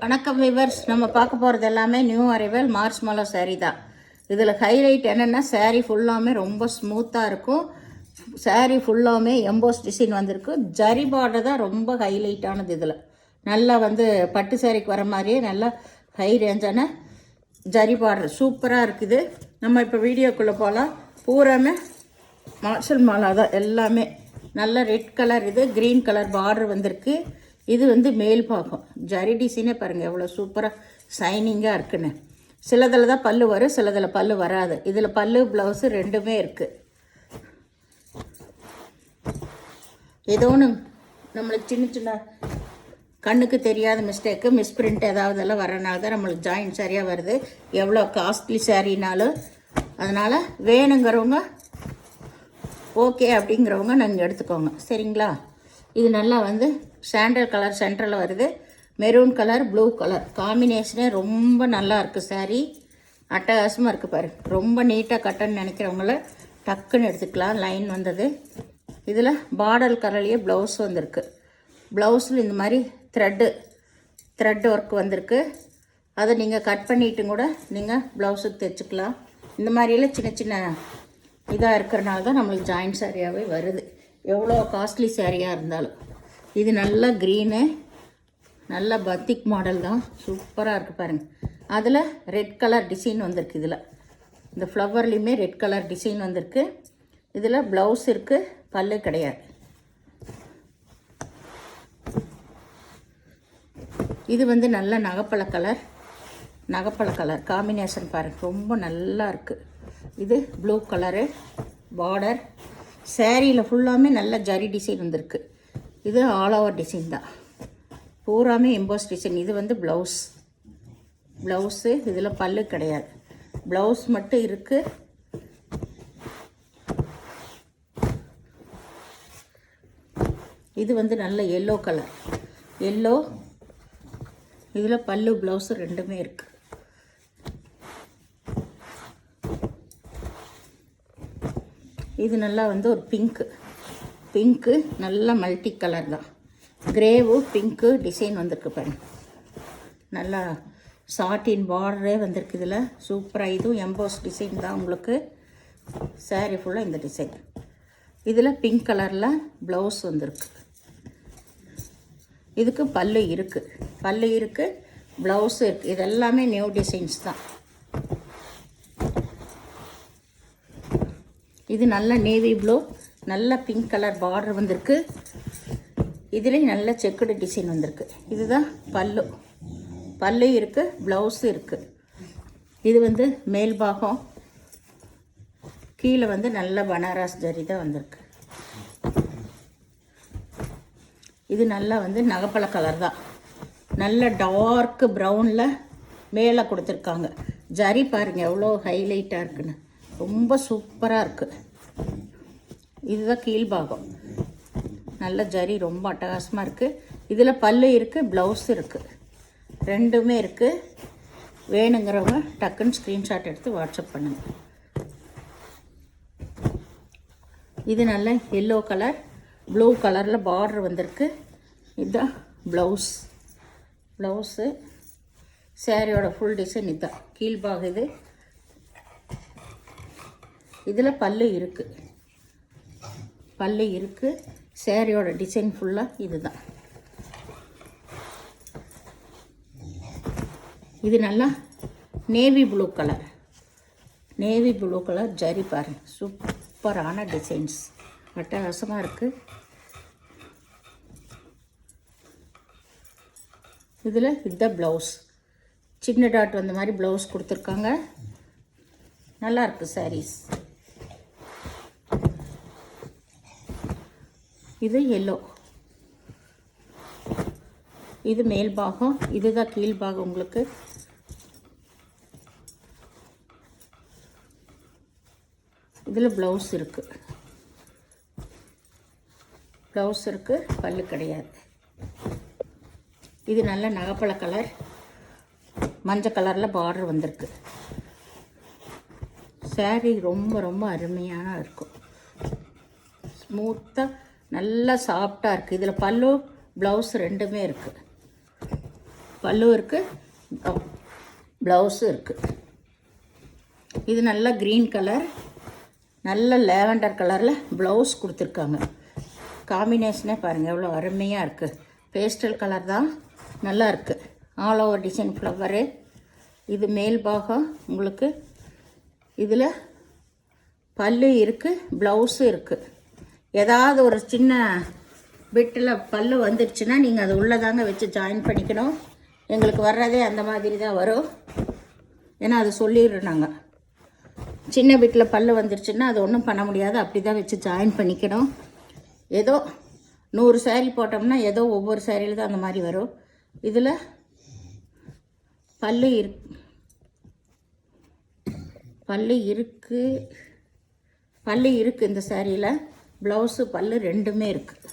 வணக்கம் விவர்ஸ். நம்ம பார்க்க போகிறது எல்லாமே நியூ அரைவல் மார்ச் மாலோ சாரீ தான். இதில் ஹைலைட் என்னென்னா சாரீ ஃபுல்லாமே ரொம்ப ஸ்மூத்தாக இருக்கும். சாரீ ஃபுல்லாமே எம்போஸ் டிசைன் வந்திருக்கு. ஜரி பார்டர் தான் ரொம்ப ஹைலைட்டானது. இதில் நல்லா பட்டு சாரீக்கு வர மாதிரியே நல்லா ஹை ரேஞ்சான ஜரி பார்டர் சூப்பராக இருக்குது. நம்ம இப்போ வீடியோக்குள்ளே போகலாம். பூராமே மார்ஷல் மாலா தான் எல்லாமே. நல்ல ரெட் கலர், இது க்ரீன் கலர் பார்டர் வந்திருக்கு. இது மேல் பாகம் ஜரி டிசைனே பாருங்கள் எவ்வளோ சூப்பராக ஷைனிங்காக இருக்குன்னு. சிலதில் தான் பல்லு வரும், சிலதில் பல்லு வராது. இதில் பல்லு ப்ளவுஸு ரெண்டுமே இருக்குது. ஏதோ ஒன்று நம்மளுக்கு சின்ன சின்ன கண்ணுக்கு தெரியாத மிஸ்டேக்கு மிஸ்பிரிண்ட் ஏதாவதெல்லாம் வரனால தான் நம்மளுக்கு ஜாயின் சரியாக வருது. எவ்வளோ காஸ்ட்லி சாரினாலும். அதனால் வேணுங்கிறவங்க ஓகே அப்படிங்கிறவங்க நாங்கள் எடுத்துக்கோங்க, சரிங்களா? இது நல்லா சாண்டல் கலர் சென்டரில் வருது. மெரூன் கலர், ப்ளூ கலர் காம்பினேஷனே ரொம்ப நல்லா இருக்குது. சாரீ அட்டகாசமாக இருக்குது பாரு. ரொம்ப நீட்டாக கட்டன்னு நினைக்கிறவங்கள டக்குன்னு எடுத்துக்கலாம். லைன் வந்தது. இதில் பார்டர் கலர்லேயே ப்ளவுஸ் வந்திருக்கு. ப்ளவுஸில் இந்த மாதிரி த்ரெட் ஒர்க் வந்திருக்கு. அதை நீங்கள் கட் பண்ணிவிட்டு கூட நீங்கள் ப்ளவுஸுக்கு தைச்சிக்கலாம். இந்த மாதிரியெல்லாம் சின்ன சின்ன இதாக இருக்கிறனால தான் நம்மளுக்கு ஜாயின்ட் சாரியாகவே வருது, எவ்வளோ காஸ்ட்லி சாரியாக இருந்தாலும். இது நல்லா க்ரீனு, நல்ல பத்திக் மாடல் தான், சூப்பராக இருக்குது பாருங்கள். அதில் ரெட் கலர் டிசைன் வந்திருக்கு. இதில் இந்த ஃப்ளவர்லேயுமே ரெட் கலர் டிசைன் வந்திருக்கு. இதில் ப்ளவுஸ் இருக்குது, பல்லு கிடையாது. இது நல்ல நகப்பழ கலர் காம்பினேஷன் பாருங்கள், ரொம்ப நல்லா இருக்குது. இது ப்ளூ கலரு பார்டர். சேரீயில் ஃபுல்லாமே நல்ல ஜரி டிசைன் வந்திருக்கு. இது ஆல் ஓவர் டிசைன் தான், பூராமே எம்போஸ் டிசைன். இது ப்ளவுஸு. இதில் பல்லு கிடையாது, ப்ளவுஸ் மட்டும் இருக்குது. இது நல்ல எல்லோ கலர், எல்லோ. இதில் பல்லு ப்ளவுஸு ரெண்டுமே இருக்குது. இது நல்லா ஒரு பிங்க்கு நல்லா மல்டி கலர் தான். கிரேவு பிங்க்கு டிசைன் வந்திருக்கு பாருங்க. நல்லா சாட்டின் பார்டரே வந்திருக்கு. இதில் சூப்பராக இதுவும் எம்போஸ் டிசைன் தான் உங்களுக்கு. சாரீ ஃபுல்லாக இந்த டிசைன். இதில் பிங்க் கலரில் ப்ளவுஸ் வந்திருக்கு. இதுக்கு பல்லு இருக்குது, ப்ளவுஸு இருக்குது. இது எல்லாமே நியூ டிசைன்ஸ் தான். இது நல்ல நேவி ப்ளூ, நல்ல பிங்க் கலர் பார்டர் வந்திருக்கு. இதுலேயும் நல்ல செக்குடு டிசைன் வந்திருக்கு. இதுதான் பல்லு இருக்குது, ப்ளவுஸு இருக்குது. இது மேல் பாகம். கீழே நல்ல பனாரஸ் ஜரி தான் வந்திருக்கு. இது நல்லா நகப்பழ கலர் தான். நல்ல டார்க் ப்ரௌனில் மேலே கொடுத்துருக்காங்க. ஜரி பாருங்கள் எவ்வளோ ஹைலைட்டாக இருக்குன்னு, ரொம்ப சூப்பராக இருக்குது. இதுதான் கீழ்பாகம். நல்ல ஜரி ரொம்ப அட்டகாசமாக இருக்குது. இதில் பல்லு இருக்குது, ப்ளவுஸ் இருக்குது, ரெண்டுமே இருக்குது. வேணுங்கிறவங்க டக்குன்னு ஸ்க்ரீன்ஷாட் எடுத்து வாட்ஸ்அப் பண்ணுங்கள். இது நல்ல எல்லோ கலர், ப்ளூ கலரில் பார்டர் வந்திருக்கு. இதுதான் ப்ளவுஸு. சாரியோட ஃபுல் டிசைன் இதுதான். கீழ்பாகம் இது. இதில் பல்லு இருக்குது. சேரீயோட டிசைன் ஃபுல்லாக இதுதான். இது நல்லா நேவி ப்ளூ கலர் ஜரி பாருங்கள், சூப்பரான டிசைன்ஸ், அட்டகாசமாக இருக்குது. இதில் இதுதான் ப்ளவுஸ். சின்ன டாட் வந்த மாதிரி ப்ளவுஸ் கொடுத்துருக்காங்க. நல்லாயிருக்கு சாரீஸ். இது எல்லோ. இது மேல் பாகம், இதுதான் கீழ் பாகம் உங்களுக்கு. இதில் ப்ளவுஸ் இருக்குது, பல்லு கிடையாது. இது நல்ல நகப்பழ கலர், மஞ்சள் கலரில் பார்டர் வந்திருக்கு. சாரீ ரொம்ப ரொம்ப அருமையான இருக்கும், ஸ்மூத்தாக நல்லா சாஃப்டாக இருக்குது. இதில் பல்லு ப்ளவுஸ் ரெண்டுமே இருக்குது. பல்லும் இருக்குது, ப்ளவுஸும் இருக்குது. இது நல்லா க்ரீன் கலர், நல்ல லேவண்டர் கலரில் ப்ளவுஸ் கொடுத்துருக்காங்க. காம்பினேஷனே பாருங்கள் எவ்வளோ அருமையாக இருக்குது. பேஸ்டல் கலர் தான், நல்லா இருக்குது. All over design flower. இது மேல் பாகம் உங்களுக்கு. இதில் பல்லு இருக்குது, ப்ளவுஸும் இருக்குது. ஏதாவது ஒரு சின்ன பிட்டில் பல்லு வந்துடுச்சுன்னா நீங்கள் அது உள்ளே தாங்க வச்சு ஜாயின் பண்ணிக்கணும். எங்களுக்கு வர்றதே அந்த மாதிரி தான் வரும், ஏன்னா அது சொல்லிடுறோம் நாங்கள். சின்ன பிட்டில் பல்லு வந்துருச்சுன்னா அது ஒன்றும் பண்ண முடியாது, அப்படி தான் வச்சு ஜாயின் பண்ணிக்கணும். ஏதோ 100 saree போட்டோம்னா ஏதோ ஒவ்வொரு சாரியில் தான் அந்த மாதிரி வரும். இதில் பல்லு இருக்குது இந்த சாரியில். ப்ளவுஸு பல்லு ரெண்டுமே இருக்குது.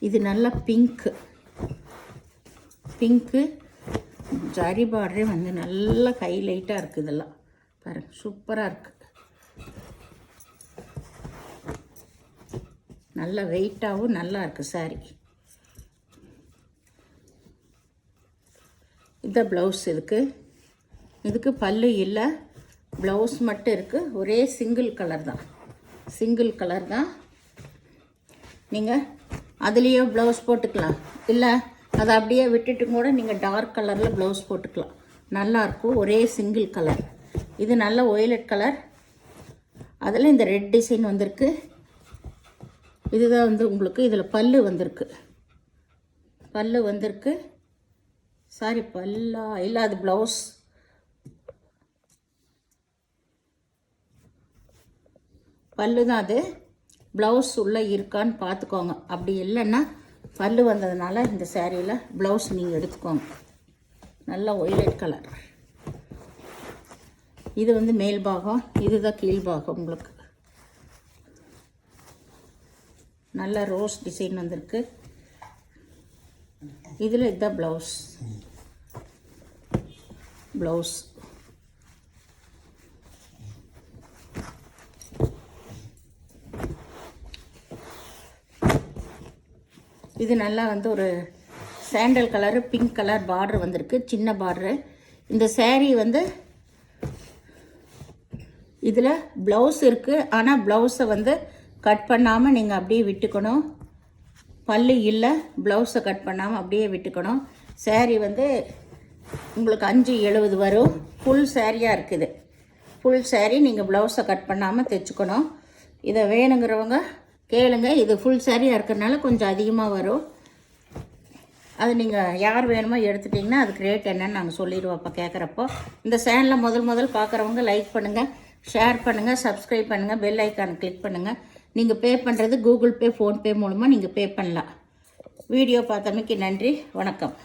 இது நல்லா பிங்க்கு ஜரி பார்டரே வந்து நல்லா ஹைலைட்டாக இருக்குது. இதெல்லாம் பாருங்கள் சூப்பராக இருக்குது. நல்ல வெயிட்டாகவும் நல்லா இருக்குது சாரி. இந்த ப்ளவுஸ் இதுக்கு பல்லு இல்லை, ப்ளவுஸ் மட்டும் இருக்குது. ஒரே சிங்கிள் கலர் தான். நீங்கள் அதுலேயே ப்ளவுஸ் போட்டுக்கலாம், இல்லை அதை அப்படியே விட்டுட்டு கூட நீங்கள் டார்க் கலரில் ப்ளவுஸ் போட்டுக்கலாம், நல்லாயிருக்கும். ஒரே சிங்கிள் கலர். இது நல்ல ஒய்லட் கலர், அதில் இந்த ரெட் டிசைன் வந்திருக்கு. இதுதான் வந்து உங்களுக்கு இதில் பல்லு வந்திருக்கு. சாரி பல்லா இல்லை, அது ப்ளவுஸ். பல்லு தான் அது. ப்ளவுஸ் உள்ளே இருக்கான்னு பார்த்துக்கோங்க. அப்படி இல்லைன்னா பல்லு வந்ததுனால இந்த சாரியில் ப்ளவுஸ் நீங்கள் எடுத்துக்கோங்க. நல்லா ஒய்லட் கலர். இது வந்து மேல் பாகம், இதுதான் கீழ் பாகம். உங்களுக்கு நல்ல ரோஸ் டிசைன் வந்திருக்கு. இதில் இதுதான் ப்ளவுஸ். இது நல்லா வந்து ஒரு sandal colour, pink colour border வந்திருக்கு, சின்ன பார்டரு. இந்த saree வந்து இதில் ப்ளவுஸ் இருக்குது, ஆனால் ப்ளவுஸை வந்து கட் பண்ணாமல் நீங்கள் அப்படியே விட்டுக்கணும். பல்லு இல்லை, ப்ளவுஸை கட் பண்ணாமல் அப்படியே விட்டுக்கணும். saree வந்து உங்களுக்கு 570 வரும். ஃபுல் சாரியாக இருக்குது. ஃபுல் saree நீங்கள் ப்ளவுஸை கட் பண்ணாமல் தைச்சிக்கணும். இதை வேணுங்கிறவங்க கேளுங்க. இது ஃபுல் சாரியாக இருக்கிறதுனால கொஞ்சம் அதிகமாக வரும். அது நீங்கள் யார் வேணுமோ எடுத்துட்டிங்கன்னா அதுக்கு ரேட் என்னன்னு நாங்கள் சொல்லிடுவோம் அப்போ கேட்குறப்போ. இந்த சேனலை முதல் பார்க்குறவங்க லைக் பண்ணுங்கள், ஷேர் பண்ணுங்கள், சப்ஸ்கிரைப் பண்ணுங்கள், பெல் ஐக்கானை கிளிக் பண்ணுங்கள். நீங்கள் பே பண்ணுறது கூகுள் பே, ஃபோன்பே மூலமாக நீங்கள் பே பண்ணலாம். வீடியோ பார்த்தமைக்கு நன்றி, வணக்கம்.